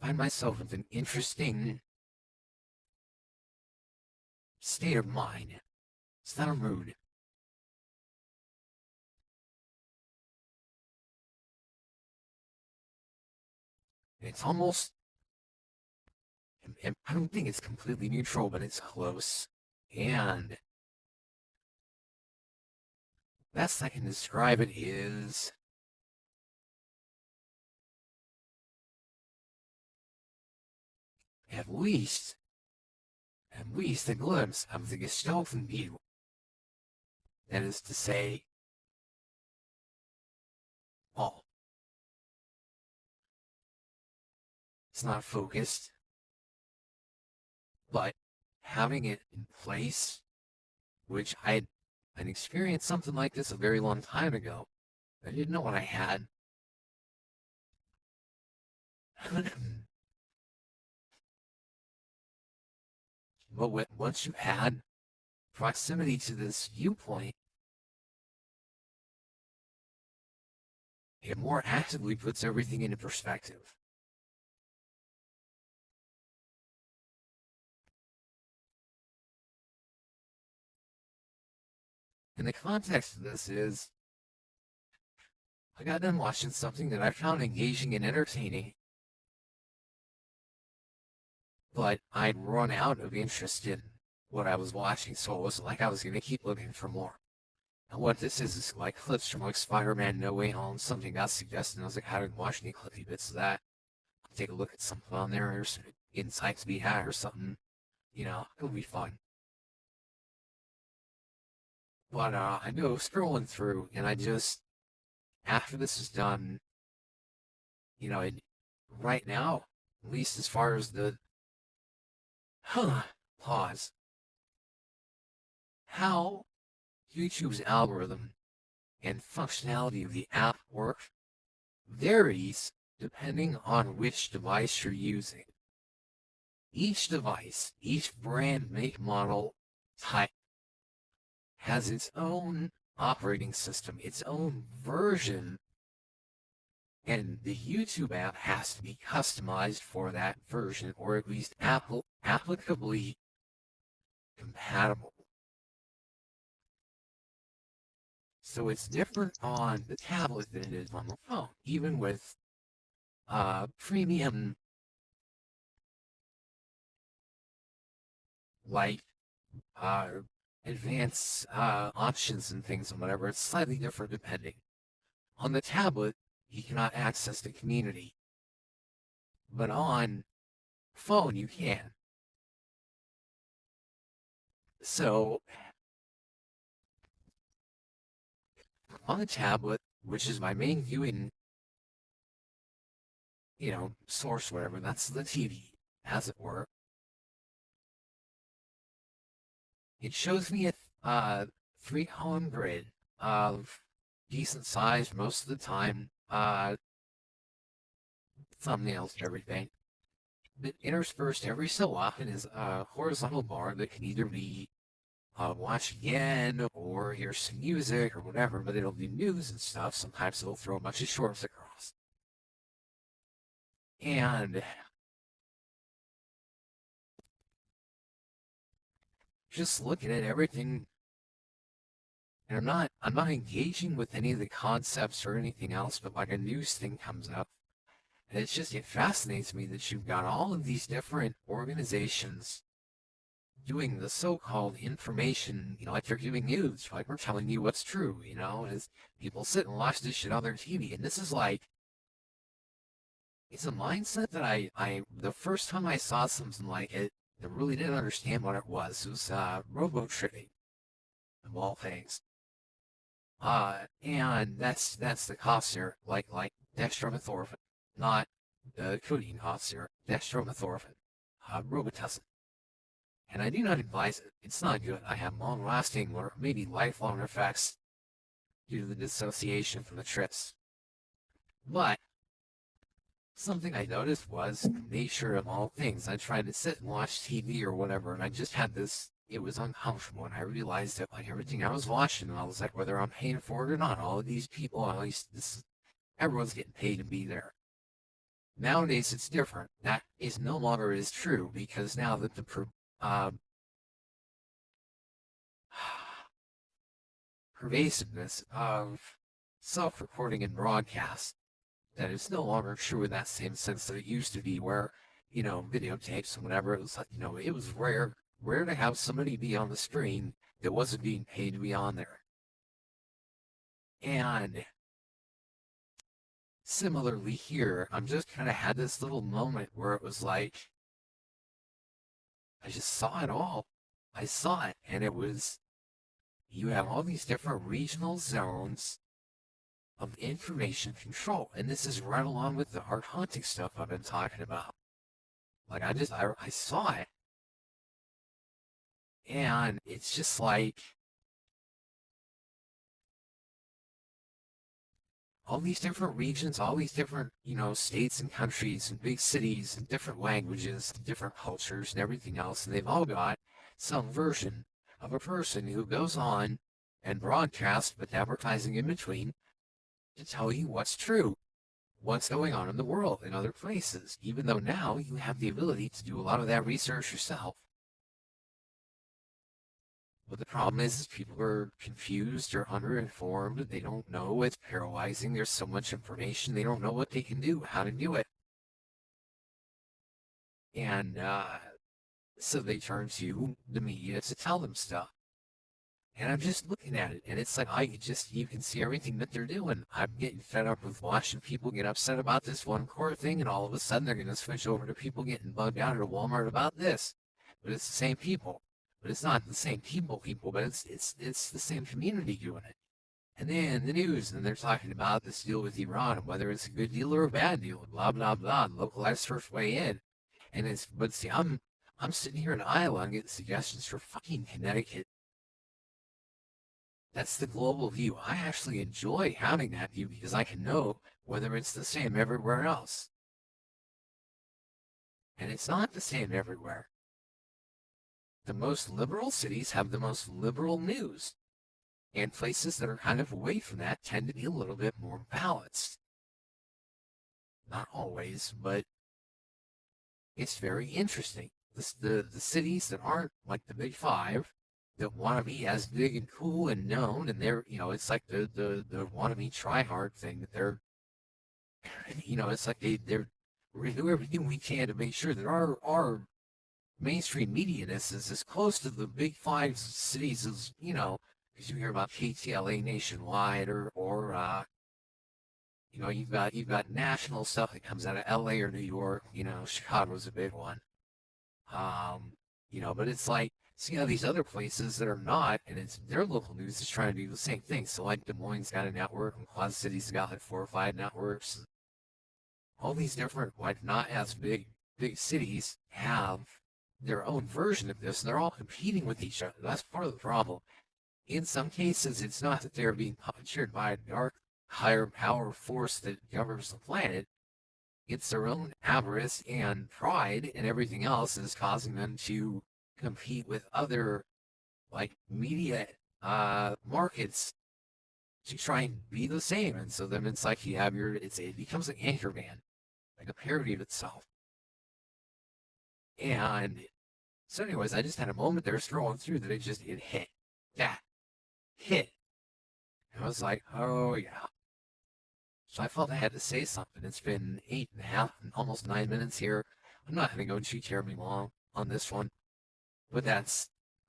find myself with an interesting state of mind. It's not a mood. It's almost, I don't think it's completely neutral, but it's close. And best I can describe it is at least a glimpse of the Gestalten View. That is to say, all. It's not focused, but having it in place, which I'd experienced something like this a very long time ago. I didn't know what I had. But once you had proximity to this viewpoint, it more actively puts everything into perspective. And the context of this is, I got done watching something that I found engaging and entertaining, but I'd run out of interest in what I was watching, so it wasn't like I was going to keep looking for more. And what this is like clips from like Spider-Man No Way Home. Something got suggested, and I was like, I didn't watch any clippy bits of that. I'll take a look at something on there, or some insights to be had, or something. It'll be fun. But I go scrolling through, and I just, after this is done, right now, at least as far as the pause, how YouTube's algorithm and functionality of the app work varies depending on which device you're using. Each device, each brand, make, model, type, has its own operating system, its own version, and the YouTube app has to be customized for that version, or at least applicably compatible. So it's different on the tablet than it is on the phone, even with premium, like advanced options and things and whatever. It's slightly different depending. On the tablet, you cannot access the community, but on phone you can. So on the tablet, which is my main viewing, source, whatever, that's the TV, as it were. It shows me a 3-column grid of decent size most of the time, thumbnails and everything. But interspersed every so often is a horizontal bar that can either be watch again or hear some music or whatever, but it'll be news and stuff. Sometimes it'll throw a bunch of shorts across. And just looking at everything, and I'm not engaging with any of the concepts or anything else, but like a news thing comes up. And it fascinates me that you've got all of these different organizations doing the so-called information, like they're giving news, like we're telling you what's true, as people sit and watch this shit on their TV. And this is like, it's a mindset that the first time I saw something like it, I really didn't understand what it was. It was robo-tripping, of all things. And that's the cough syrup, like dextromethorphan, not the codeine cough syrup, dextromethorphan, Robitussin. And I do not advise it. It's not good. I have long-lasting or maybe lifelong effects due to the dissociation from the trips. But something I noticed was the nature of all things. I tried to sit and watch TV or whatever, and I just had this, it was uncomfortable, and I realized that like everything I was watching, and I was like, whether I'm paying for it or not, all of these people, at least everyone's getting paid to be there. Nowadays it's different. That is no longer as true because now that the uh, pervasiveness of self-recording and broadcast, that is no longer true in that same sense that it used to be, where videotapes and whatever, it was like, it was rare to have somebody be on the screen that wasn't being paid to be on there. And similarly here, I'm just kind of had this little moment where it was like, I just saw it all. I saw it, and it was, you have all these different regional zones of information control, and this is right along with the art hunting stuff I've been talking about. Like, I saw it, and it's just like, all these different regions, all these different, states and countries and big cities and different languages, and different cultures and everything else, and they've all got some version of a person who goes on and broadcasts with advertising in between to tell you what's true, what's going on in the world in other places, even though now you have the ability to do a lot of that research yourself. But the problem is people are confused or underinformed. They don't know. It's paralyzing. There's so much information. They don't know what they can do, how to do it. And so they turn to the media to tell them stuff. And I'm just looking at it, and it's like, you can see everything that they're doing. I'm getting fed up with watching people get upset about this one core thing, and all of a sudden they're going to switch over to people getting bugged out at Walmart about this. But it's the same people. But it's not the same people, but it's the same community doing it. And then the news, and they're talking about this deal with Iran, and whether it's a good deal or a bad deal, and blah blah blah, localized first way in. And but see, I'm sitting here in Iowa and getting suggestions for fucking Connecticut. That's the global view. I actually enjoy having that view because I can know whether it's the same everywhere else. And it's not the same everywhere. The most liberal cities have the most liberal news. And places that are kind of away from that tend to be a little bit more balanced. Not always, but it's very interesting. The cities that aren't like the big five, that want to be as big and cool and known, and they're, it's like the want to be try hard thing that they're, it's like we're gonna do everything we can to make sure that our mainstream media is as close to the big five cities as, because you hear about KTLA nationwide, or you've got national stuff that comes out of LA or New York, Chicago's a big one. But it's like, see how these other places that are not, and it's their local news is trying to do the same thing. So like Des Moines got a network, and Quad City's got like 4 or 5 networks. All these different, like not as big cities have their own version of this, and they're all competing with each other. That's part of the problem. In some cases, it's not that they're being puppeteered by a dark, higher power force that governs the planet. It's their own avarice and pride and everything else is causing them to compete with other, like, media markets to try and be the same. And so then it's like you have it becomes an anchor band, like a parody of itself. And so anyways, I just had a moment there scrolling through that it hit. That hit. And I was like, oh yeah. So I felt I had to say something. It's been 8.5, almost 9 minutes here. I'm not going to go too terribly long on this one. But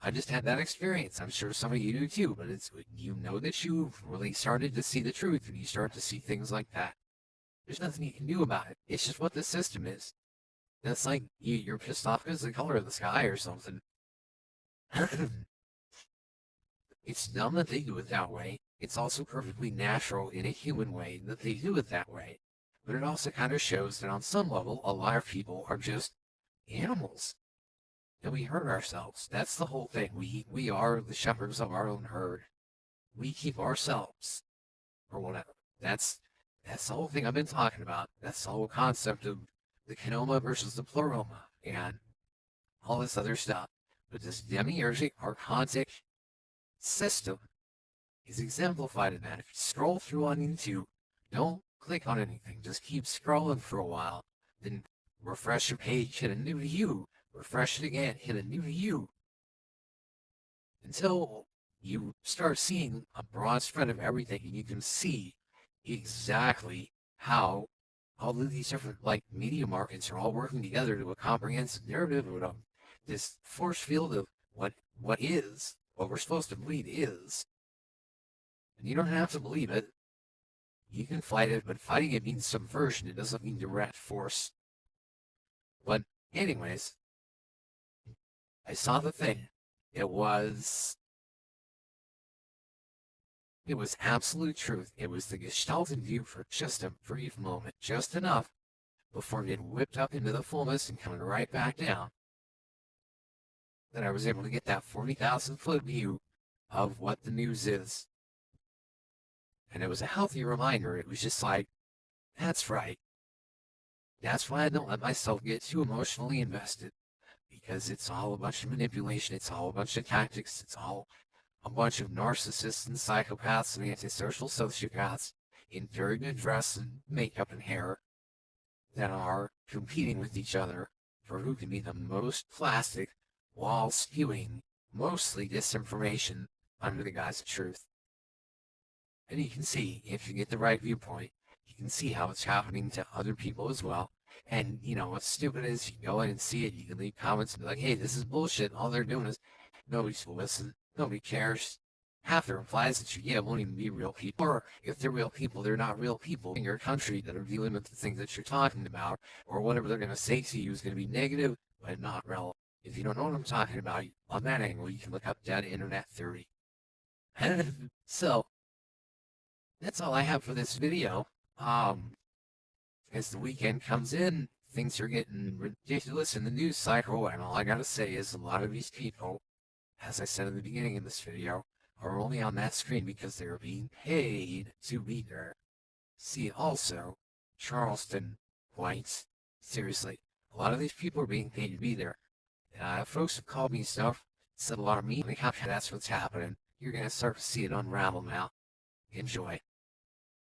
I just had that experience. I'm sure some of you do too, but that you've really started to see the truth and you start to see things like that. There's nothing you can do about it. It's just what the system is. That's like you're pissed off because of the color of the sky or something. It's dumb that they do it that way. It's also perfectly natural in a human way that they do it that way. But it also kind of shows that on some level, a lot of people are just animals. And we hurt ourselves. That's the whole thing. We are the shepherds of our own herd. We keep ourselves. Or whatever. That's the whole thing I've been talking about. That's the whole concept of the kinoma versus the pleroma and all this other stuff. But this demiurgic, archontic system is exemplified in that. If you scroll through on YouTube, don't click on anything. Just keep scrolling for a while. then refresh your page, hit a new view, refresh it again, hit a new view, until you start seeing a broad spread of everything, and you can see exactly how all of these different media markets are all working together to a comprehensive narrative of this force field of what is, what we're supposed to believe is. And you don't have to believe it. You can fight it, but fighting it means subversion. It doesn't mean direct force. But anyways, I saw the thing. It was absolute truth. It was the Gestalten View for just a brief moment, just enough before getting whipped up into the fullness and coming right back down, that I was able to get that 40,000-foot view of what the news is. And it was a healthy reminder. It was just like, that's right. That's why I don't let myself get too emotionally invested, because it's all a bunch of manipulation. It's all a bunch of tactics. It's all a bunch of narcissists and psychopaths and antisocial sociopaths in very good dress and makeup and hair that are competing with each other for who can be the most plastic while spewing mostly disinformation under the guise of truth. And you can see, if you get the right viewpoint, you can see how it's happening to other people as well. And, what's stupid is you can go in and see it, you can leave comments and be like, hey, this is bullshit. All they're doing is nobody's will listen. Nobody cares. Half the replies that you get won't even be real people. Or if they're real people, they're not real people in your country that are dealing with the things that you're talking about. Or whatever they're going to say to you is going to be negative, but not relevant. If you don't know what I'm talking about, on that angle, you can look up data internet theory. So, that's all I have for this video. As the weekend comes in, things are getting ridiculous in the news cycle, and all I gotta say is a lot of these people, as I said in the beginning of this video, are only on that screen because they are being paid to be there. See also, Charleston whites. Seriously, a lot of these people are being paid to be there. Folks have called me stuff, said a lot of mean, that's what's happening. You're gonna start to see it unravel now. Enjoy.